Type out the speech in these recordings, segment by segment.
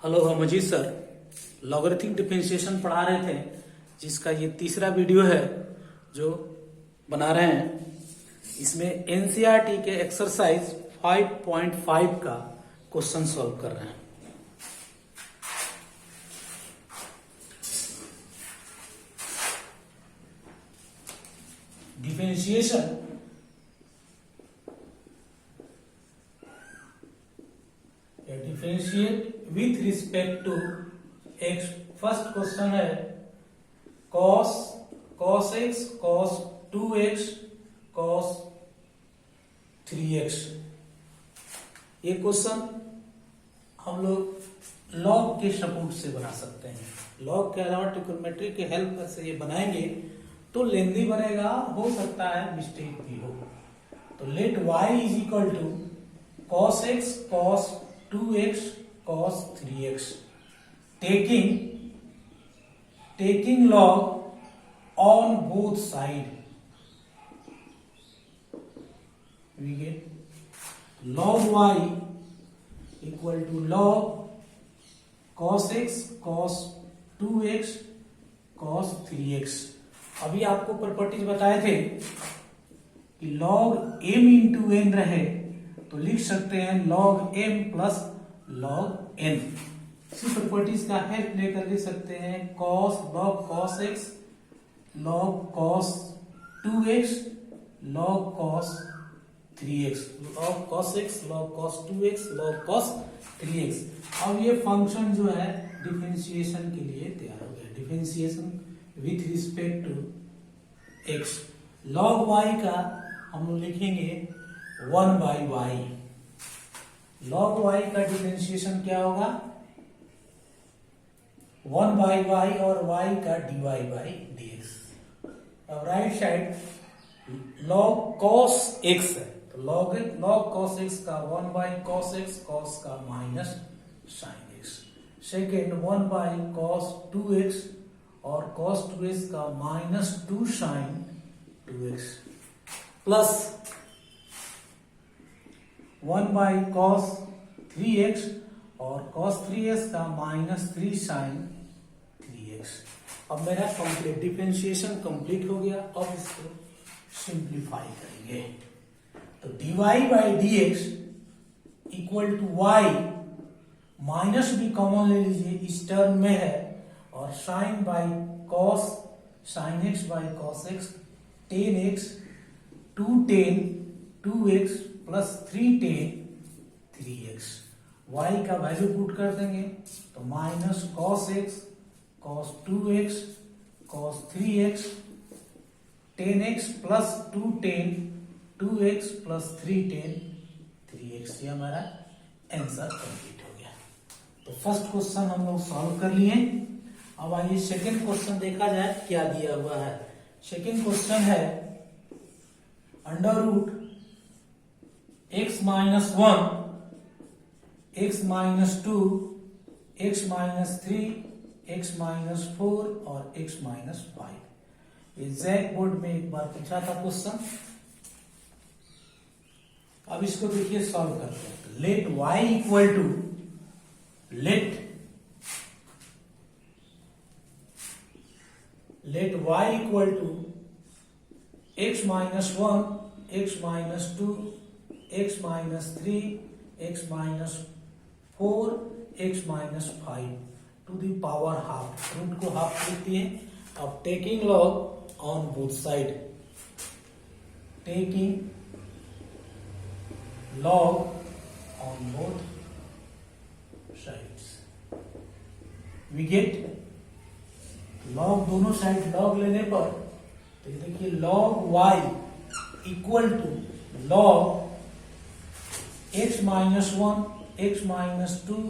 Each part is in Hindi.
हेलो हम अजीत सर लॉगरिथमिक डिफरेंशिएशन पढ़ा रहे थे, जिसका ये तीसरा वीडियो है जो बना रहे हैं। इसमें एनसीईआरटी के एक्सरसाइज 5.5 का क्वेश्चन सॉल्व कर रहे हैं। Differentiation differentiate with respect to x. First question है cos x cos 2x cos 3x। ये क्वेश्चन हम लोग लॉग के सपोर्ट से बना सकते हैं। लॉग के अलावा ट्रिग्नोमेट्री के हेल्प से ये बनाएंगे तो लेंदी बनेगा, हो सकता है मिस्टेक भी हो। तो let y is equal to cos x cos 2x cos 3x taking log on both side, we get log y equal to log cos x cos 2x cos 3x। अभी आपको प्रॉपर्टीज बताए थे कि log m इंटू n रहे तो लिख सकते हैं log m plus log n। इसी प्रॉपर्टीज का हेल्प लेकर लिख सकते हैं log cos x log cos 2x log cos 3x, log cos x log cos 2x log cos 3x। अब ये फंक्शन जो है डिफरेंशिएशन के लिए तैयार हो गया। Differentiation with respect to x। log y का हम लोग लिखेंगे 1/y। log y का डिफरेंशिएशन क्या होगा? 1/y और y का dy/dx। अब right side log cos x है तो log cos x का 1/cos x cos का minus sin x। Second 1/cos 2x और cos 2x का minus 2 sin 2x plus 1/cos 3x और cos 3x का माइनस 3 sin 3x। अब मेरा कंप्लीट डिफरेंशिएशन कंप्लीट हो गया। अब इसको सिंप्लीफाई करेंगे तो dy/dx equal to y, minus भी कॉमन ले लीजिए, इस टर्म में है, और sin by cos sin x by cos x tan x 2 tan 2x plus 3 tan 3x। y का वैल्यू पुट कर देंगे तो minus cos x cos 2x cos 3x tan x plus 2 tan 2x plus 3 tan 3x। ये हमारा आंसर कंप्लीट हो गया। तो फर्स्ट क्वेश्चन हम लोग सॉल्व कर लिए। अब आइए सेकेंड क्वेश्चन देखा जाए क्या दिया हुआ है। सेकेंड क्वेश्चन है under root x minus 1 x minus 2 x minus 3 x minus 4 और x माइनस 5। एग्जैक्ट बोर्ड में एक बार पूछा था क्वेश्चन। अब इसको देखिए सॉल्व करते हैं। Let y equal to let y equal to x minus 1 x minus 2 x minus 3 x minus 4 x minus 5 to the power half. Root को हाफ लिखती है। अब taking log on both side, टेकिंग log on both sides, we get log दोनों साइड log लेने पर तो देखिए log y equal to log x minus 1 x minus 2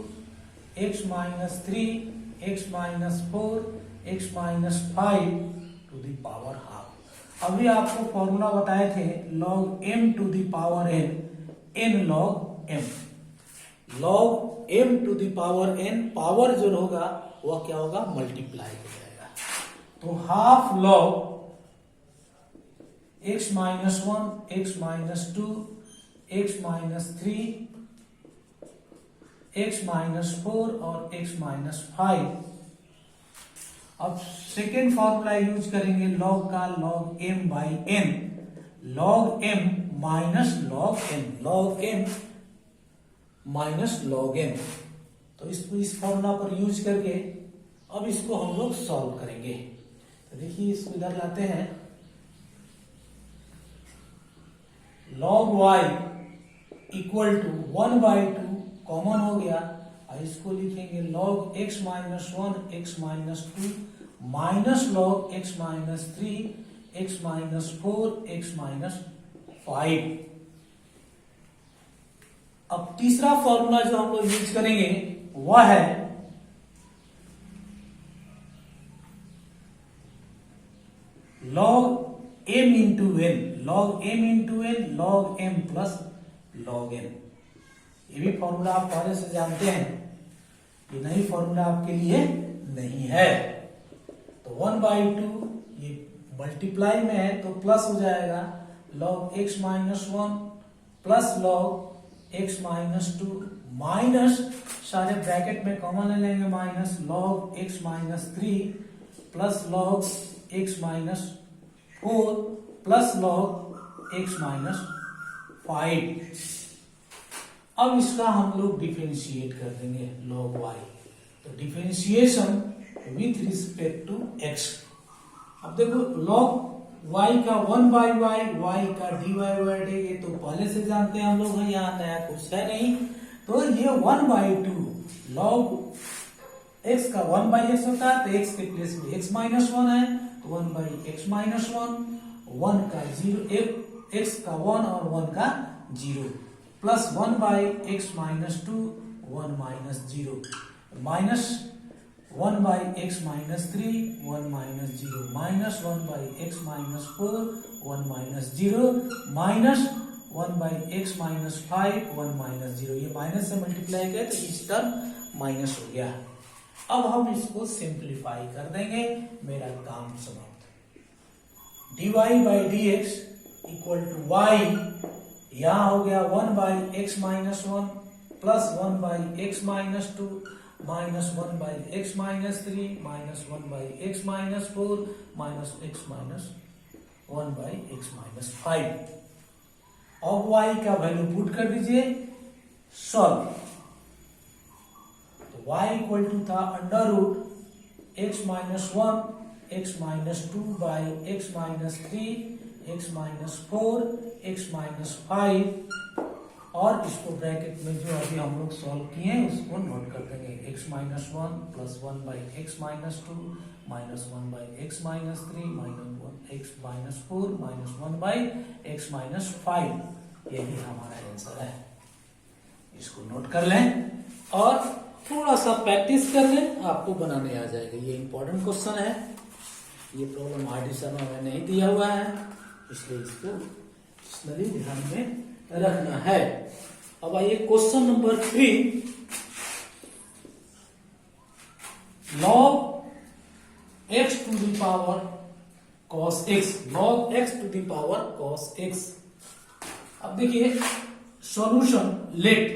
x minus 3 x minus 4 x minus 5 to the power half. अभी आपको फॉर्मूला बताए थे log m to the power n log m। log m to the power n, power जो होगा वह क्या होगा? मल्टीप्लाई हो जाएगा। तो half log x minus 1 x minus 2 x minus 3 x minus 4 और x माइनस 5। अब सेकेंड फॉर्मूला यूज करेंगे लॉग का, log m by n, log m minus log n, log m minus log n। तो इसको इस फॉर्मूला पर यूज करके अब इसको हम लोग सॉल्व करेंगे। तो देखिए इसको इधर लाते हैं, log y equal to 1/2 common हो गया, और इसको लिखेंगे log x minus 1 x minus 2 minus log x minus 3 x minus 4 x minus 5। अब तीसरा फॉर्मूला जो हम लोग यूज करेंगे वह है log m into n, log m into n, log m plus log n। ये भी फॉर्मूला आप पहले से जानते हैं, ये नई फॉर्मूला आपके लिए नहीं है। तो 1/2 ये मल्टीप्लाई में है तो प्लस हो जाएगा, log x minus 1 plus log x minus 2 minus, सारे ब्रैकेट में कॉमन ले लेंगे, minus log x minus 3 plus log x minus 4 plus log x minus 5। अब इसका हम लोग डिफरेंशिएट कर देंगे log y। तो differentiation with respect to x। अब देखो log y का 1/y, y का dy/dy, तो पहले से जानते हैं हम लोग, यहाँ नया कुछ है नहीं। तो ये 1/2 log x का 1/x होता है, तो x के प्लेस में x माइनस 1 है, तो 1/x माइनस 1, 1 का 0, x का 1 और 1 का 0, plus 1/x minus 2 1 minus 0, minus 1/x minus 3 1 minus 0, minus 1/x minus 4 1 minus 0, minus 1/x minus 5 1 minus 0। ये माइनस से मल्टीप्लाई किया तो इस टर्म माइनस हो गया। अब हम इसको सिंप्लीफाई कर देंगे, मेरा काम समाप्त। dy by dx equal to y, यहां हो गया 1/x minus 1 plus 1/x minus 2 minus 1/x minus 3 minus 1/x minus 4 minus x minus 1/x minus 5। अब y का वैल्यू पुट कर दीजिए, सॉल्व। तो y इक्वल टू था under root x minus 1 x minus 2 by x minus 3 x minus 4 x minus 5, और इसको ब्रैकेट में जो अभी हम लोग सॉल्व किए हैं उसको नोट कर देंगे, x minus 1 plus 1/x minus 2 minus 1/x minus 3 minus 1x minus 4 minus 1/x minus 5। यही हमारा आंसर है। इसको नोट कर लें और थोड़ा सा प्रैक्टिस कर लें, आपको बनाने आ जाएगा। ये इंपॉर्टेंट क्वेश्चन है, ये प्रॉब्लम आर्टिशन में नहीं दिया हुआ है, इसलिए इसको पर्सनली ध्यान में रखना है। अब आइए question number 3, log x to the power cos x, log x to the power cos x। अब देखिए solution, let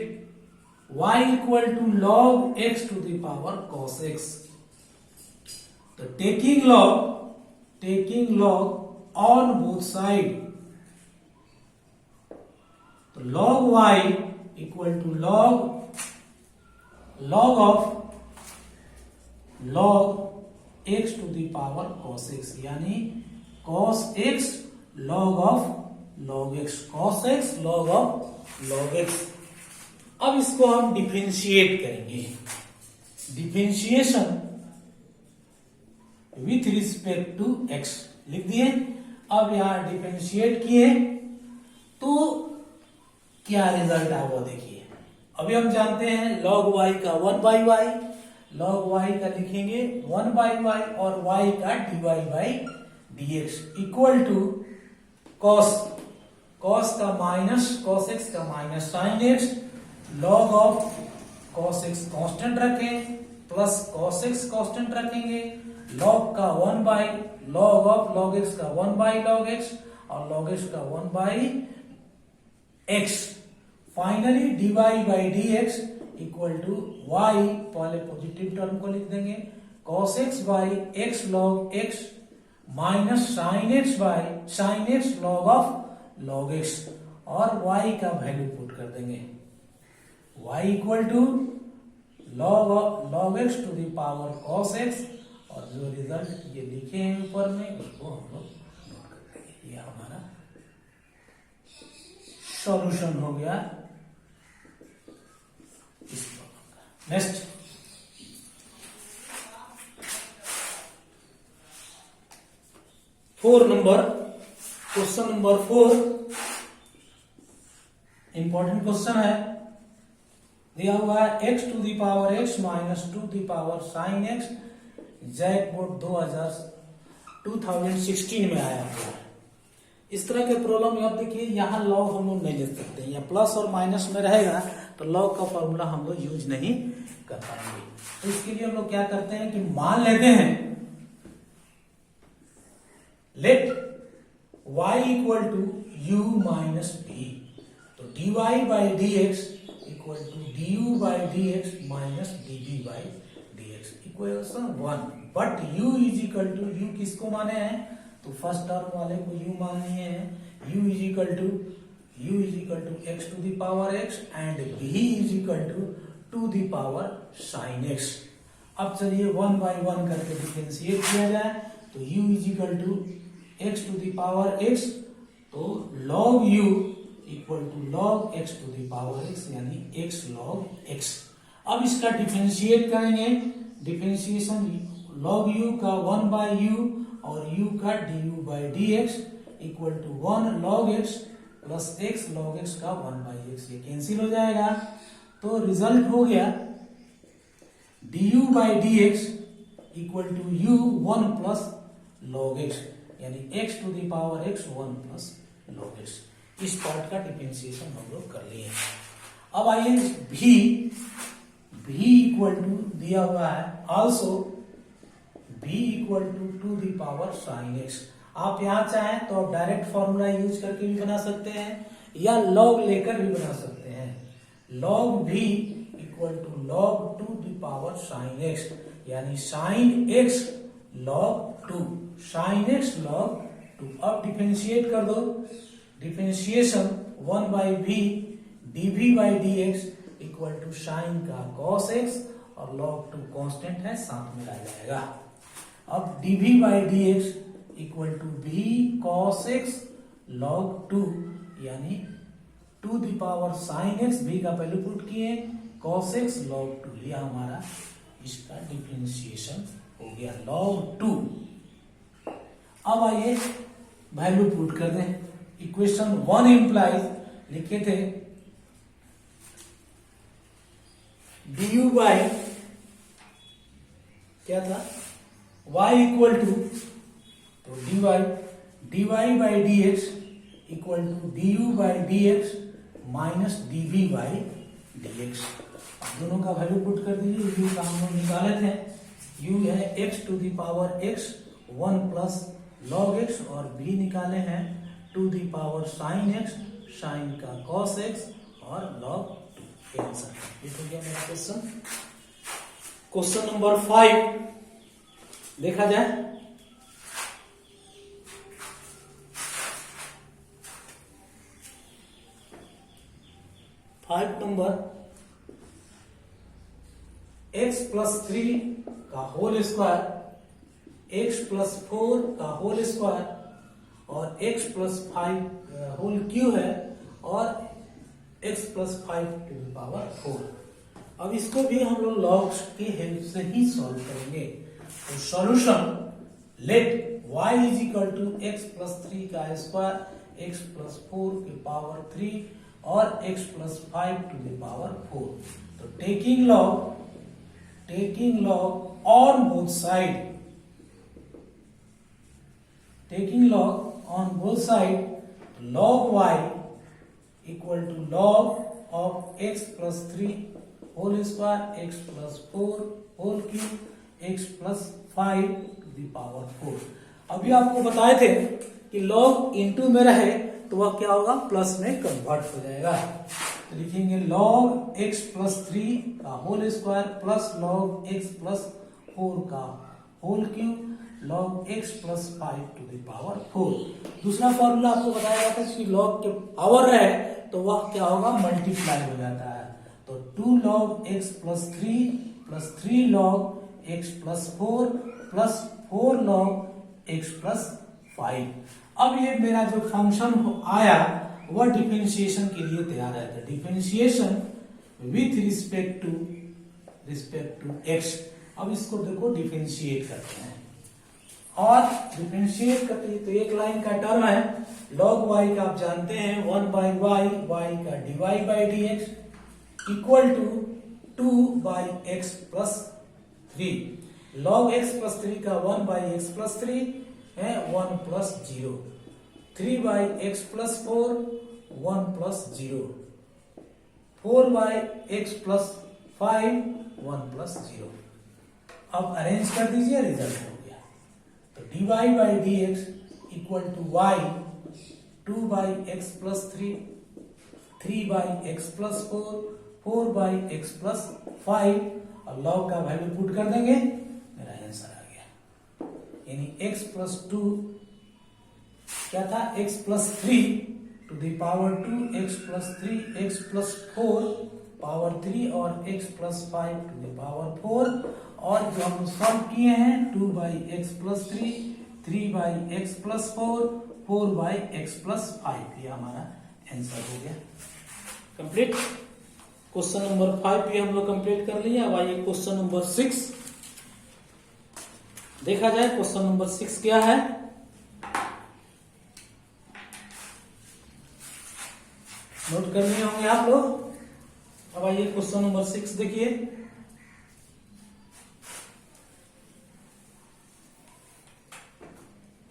y equal to log x to the power cos x। तो taking log on both side, तो log y equal to log of log x to the power cos x, यानी cos x log of log x, cos x log of log x। अब इसको हम डिफरेंशिएट करेंगे, differentiation with respect to x लिख दिए। अब यहां डिफरेंशिएट किए तो क्या रिजल्ट आया वो देखिए। अभी हम जानते हैं log y का 1/y, log y का लिखेंगे 1/y और y का dy/dx इक्वल टू cos का माइनस cos x का minus sin x, log of cos x constant रखें प्लस cos x कांस्टेंट रखेंगे, log का 1/log ऑफ log x का 1/log x और log x का 1/x, finally dy/dx equal to y, पहले पॉजिटिव टर्म को लिख देंगे, cos x by x log x minus sine x by sine x log of log x, और y का वैल्यू पुट कर देंगे, y equal to log x to the power cos x, और जो रिजल्ट ये लिखे हैं ऊपर में उसको हम लोग नोट कर देंगे। ये हमारा सॉल्यूशन हो गया इस प्रॉब्लम का। Next question number 4 important question है, दिया हुआ है x to the power x minus 2 the power sine x, jackpot 2016 में आया हुआ है। इस तरह के प्रॉब्लम आप देखिए, यहाँ लॉग हम लोग नहीं ले सकते, या प्लस और माइनस में रहेगा तो लॉग का फॉर्मूला हम लोग यूज नहीं कर पाएंगे। तो इसके लिए हम लोग क्या करते हैं कि मान लेते हैं let y equal to u minus b, तो dy by d x equal to du by d x minus db by d x equation 1, but u is equal to, u किसको माने हैं, तो फर्स्ट टर्म वाले को u मान लिए हैं, u is equal to x to the power x and b is equal to the power sine x। अब चलिए 1 बाई 1 करके डिफरेंशिएट किया जाए, तो u is equal to x to the power x, तो log u equal to log x to the power x, यानी x log x। अब इसका डिफरेंशिएट करेंगे, डिफरेंशिएशन log u का 1 बाई u और u का du by d x equal to 1 log x plus x log x का 1 बाई x, ये कैंसिल हो जाएगा, तो रिजल्ट हो गया du by d x equal to u 1 plus log x, यानी x to the power x 1 plus log x। इस पार्ट का डिफरेंशिएशन हम लोग कर लिए। अब आइए v इक्वल टू दिया हुआ है also v equal to the power sine x। आप यहां चाहें तो आप डायरेक्ट फॉर्मूला यूज करके भी बना सकते हैं, या लॉग लेकर भी बना सकते हैं। log v equal to log to the power sine x, यानी sine x log 2, sine x log 2। अब डिफरेंशिएट कर दो, differentiation 1 by v dv by dx equal to sine का cos x, और log 2 कांस्टेंट है, साथ में आ जाएगा। अब dv by dx equal to v cos x log 2, यानी two the power sine x, v का वैल्यू पुट किए, cos x log 2, यह हमारा इसका डिफरेंशिएशन हो गया log 2। अब आइए वैल्यू पुट कर दें, इक्वेशन 1 इंप्लाइज लिखे थे du बाई क्या था y इक्वल टू, तो dy by d x equal to du by d x minus dv by d x. दोनों का वैल्यू पुट कर दीजिए, u का हम लोग निकाले थे, u है x to the power x 1 plus log x, और v निकाले हैं two the power sine x, sine का cos x और log 2। आंसर ये हो गया मेरा क्वेश्चन। क्वेश्चन नंबर 5 देखा जाए, नंबर x प्लस 3 का होल स्क्वायर, x प्लस 4 का होल स्क्वायर, और x प्लस 5 होल क्यू है, और x plus 5 to the power 4। अब इसको भी हम लोग लॉग्स की हेल्प से ही सॉल्व करेंगे। तो solution let y is equal to x plus 3 का स्क्वायर, x प्लस 4 की पावर 3 और x plus 5 to the power 4। तो taking log on both side, taking log on both side, log y equal to log of x plus 3 whole square, x plus 4 whole cube, x plus 5 to the power 4। अभी आपको बताए थे कि log इनटू में रहे तो वह क्या होगा, प्लस में कन्वर्ट हो जाएगा। तो लिखेंगे log x प्लस 3 का whole square plus log x plus 4 का whole cube log x plus 5 to the power 4। दूसरा फॉर्मूला आपको बताया जाता है कि log के पावर है तो वह क्या होगा, मल्टीप्लाई हो जाता है। तो 2 log x plus 3 log x plus 4 plus 4 log x plus 5। अब ये मेरा जो फंक्शन आया वह डिफरेंशिएशन के लिए तैयार है। तो differentiation with respect to x। अब इसको देखो डिफरेंशिएट करते हैं और डिफरेंशिएट करते हैं तो एक लाइन का टर्म है log y का, आप जानते हैं 1 बाई y का dy by dx equal to 2 by x plus 3। log x plus 3 का 1 बाई x प्लस 3 है 1 plus 0, 3 by x plus 4 1 plus 0, 4 by x plus 5 1 plus 0। अब अरेंज कर दीजिए, रिजल्ट हो गया। तो dy by dx equal to y 2 by x plus 3, 3 by x plus 4, 4 by x plus 5 और log का वैल्यू पुट कर देंगे, मेरा आंसर आ गया। यानी x प्लस 2 क्या था, x plus 3 to the power 2, x plus 3, x plus 4 power 3 और x plus 5 to the power 4। और जो हम सॉल्व किए हैं 2 by x plus 3, 3 by x plus 4, 4 by x plus 5, ये हमारा आंसर हो गया कंप्लीट। क्वेश्चन नंबर 5 भी हम लोग कंप्लीट कर लिया। अब आइए क्वेश्चन नंबर 6 देखा जाए। क्वेश्चन नंबर 6 क्या है, नोट कर लिए होंगे आप लोग। अब आइए क्वेश्चन नंबर 6 देखिए।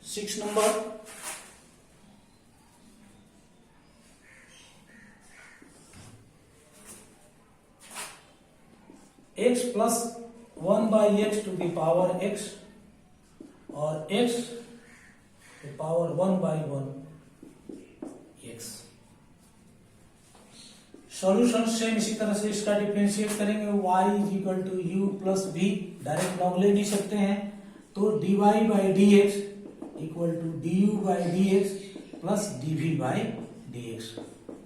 Six number, x plus 1 by x to the power x और x to power 1 by 1 x। Solution same इसी तरह से इसका डिफरेंशिएट करेंगे। y is equal to u plus b, direct log ले नहीं सकते हैं, तो dy by d x equal to du by d x plus dv by d x,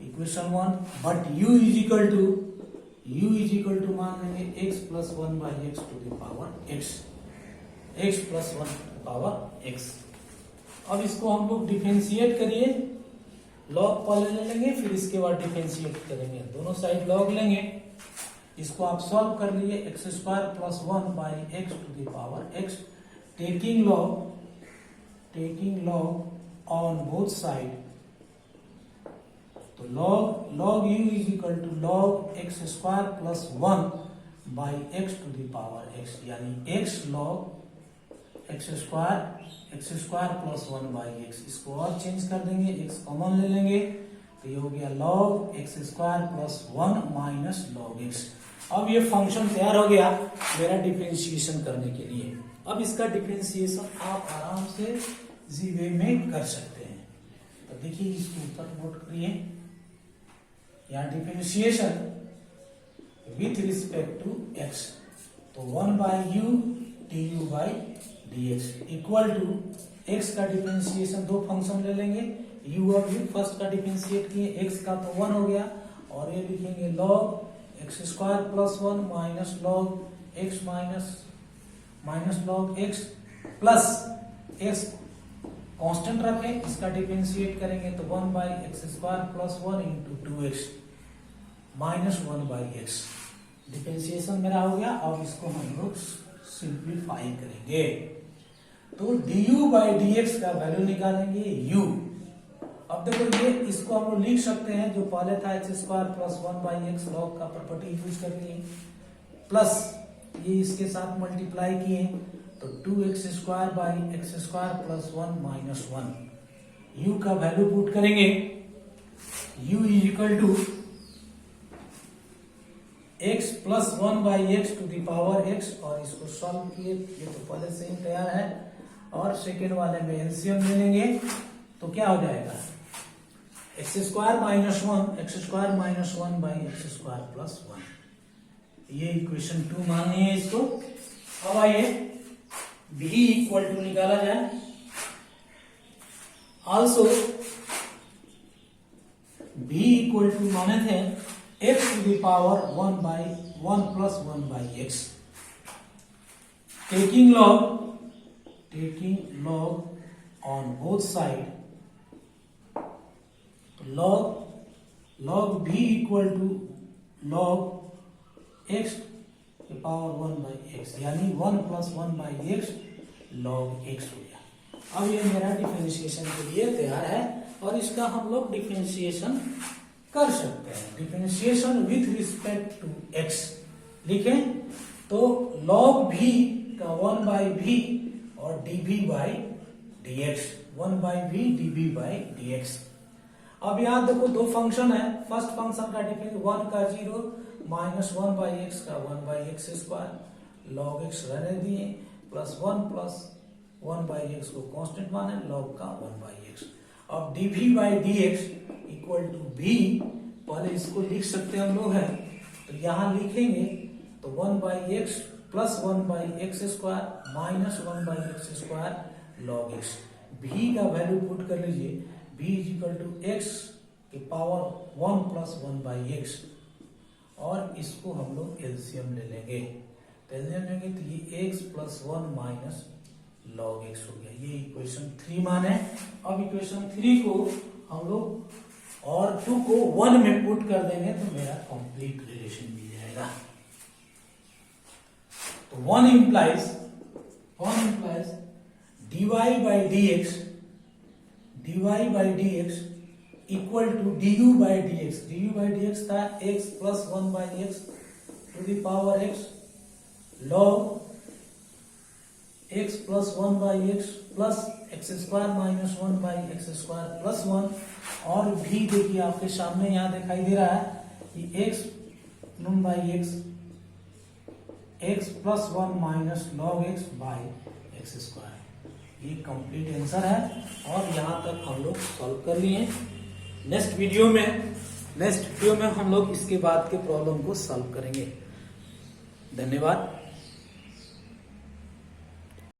equation 1। But u is equal to मान लेंगे x plus 1 by x to the power x plus 1 power x। अब इसको हम लोग डिफरेंशिएट करिए, लॉग पहले ले लेंगे फिर इसके बाद डिफरेंशिएट करेंगे। दोनों साइड लॉग लेंगे, इसको आप सॉल्व कर लिए, x square plus 1 by x to the power x, taking log on both side। तो log u is equal to log x square plus 1 by x to the power x, यानी x log x square plus 1 by x। इसको और चेंज कर देंगे, x कॉमन ले लेंगे तो ये हो गया log x square plus 1 minus log x। अब ये फंक्शन तैयार हो गया मेरा डिफरेंशिएशन करने के लिए। अब इसका डिफरेंशिएशन आप आराम से इजी वे में कर सकते हैं। तो देखिए इसके ऊपर नोट करिए, यहाँ differentiation with respect to x, तो 1 by u d u by d x equal to x का डिफरेंशिएशन, दो फंक्शन ले लेंगे, u और u फर्स्ट का डिफरेंशिएट किए, x का तो 1 हो गया और ये लिखेंगे log x square plus 1 minus log x minus log x plus x constant रखें, इसका डिफरेंशिएट करेंगे तो 1 by x square plus 1 into 2x minus 1 by x. Differentiation मेरा हो गया। अब इसको हम लोग सिंप्लीफाई करेंगे तो du बाई dx का वैल्यू निकालेंगे u। अब देखो ये इसको हम लोग लिख सकते हैं, जो पहले था x square plus 1 by x, log का प्रॉपर्टी यूज करके प्लस ये इसके साथ मल्टीप्लाई किए तो 2x square by x square plus 1 minus 1। u का वैल्यू पुट करेंगे, u is equal to x plus 1 by x to the power x, और इसको सॉल्व किए, ये तो पहले से ही तैयार है। और सेकेंड वाले में एलसीएम ले लेंगे तो क्या हो जाएगा, x square minus one by x square plus one, ये इक्वेशन 2 माननी है इसको। अब आइए b इक्वल टू निकाला जाए। ऑल्सो b इक्वल टू माने थे x to the power 1 plus 1 by x, taking log on both side, log b equal to log x के पावर 1 बाई एक्स, यानी 1 plus 1 by x log x हो गया। अब ये मेरा डिफरेंशिएशन के लिए तैयार है और इसका हम लोग डिफरेंशिएशन कर सकते हैं। Differentiation with respect to x लिखें तो log v का 1 बाई v और dv by dx, 1 by v dv by dx। अब यहां देखो दो फंक्शन है, फर्स्ट फंक्शन का डिफरेंस 1 का 0 माइनस 1 बाई एक्स का 1 by x square, log x रहने दिए, प्लस 1 बाई एक्स को कांस्टेंट माने, लॉग का 1 बाई एक्स। अब dv by dx equal to b, पहले इसको लिख सकते हैं हम लोग हैं, तो यहां लिखेंगे तो 1 by x plus 1 by x square minus 1 by x square log x. b का वैल्यू पुट कर लीजिए, b is equal to x के पावर 1 प्लस 1 बाई एक्स, और इसको हम लोग एलसीएम ले लेंगे, तो एलसीएम लेंगे तो ये x plus 1 minus log x हो गया, ये इक्वेशन 3 माने। अब इक्वेशन 3 को हम लोग और 2 को 1 में पुट कर देंगे तो मेरा कंप्लीट रिलेशन मिल जाएगा। तो 1 implies dy by dx equal to du by dx था x plus 1 by x to the power x log x plus 1 by x plus x square minus 1 by x square plus 1, और भी देखिए आपके सामने यहाँ दिखाई दे रहा है कि x Noon by x plus 1 minus log x by x square, ये कंप्लीट आंसर है। और यहाँ तक हम लोग सॉल्व कर लिए। नेक्स्ट वीडियो में हम लोग इसके बाद के प्रॉब्लम को सॉल्व करेंगे। धन्यवाद।